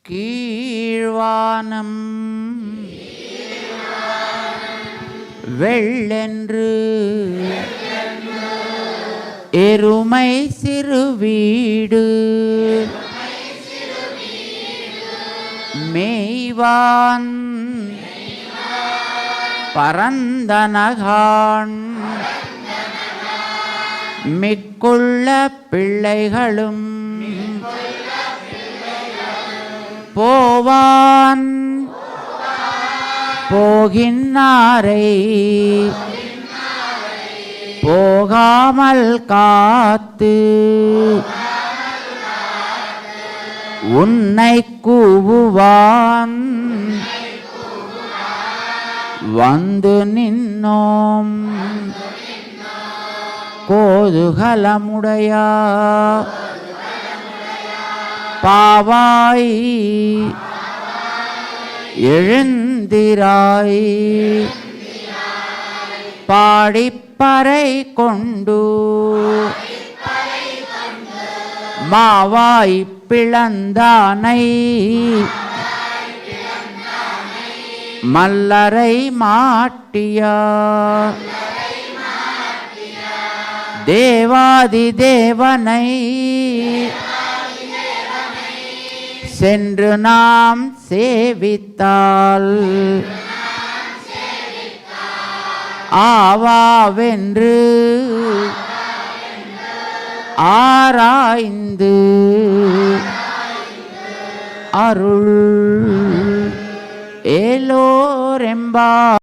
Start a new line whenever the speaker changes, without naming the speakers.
கீழ்வானம் வெள்ளென்று எருமை சிறு வீடு மேய்வான் பரந்தனகான் மிக்குள்ள பிள்ளைகளும் போவான் போகின்னாரை போகாமல் காத்து உன்னை கூவுவான் வந்து நின்னோம் கோதுகலமுடையா பாவாய் எழுந்திராய் பாடிப்பறை கொண்டு மாவாய் பிளந்தானை மல்லரை மாட்டியா தேவாதி தேவனை சென்று நாம் சேவித்தால் ஆவாவென்று ஆராய்ந்து அருள் ஏலோரெம்பா.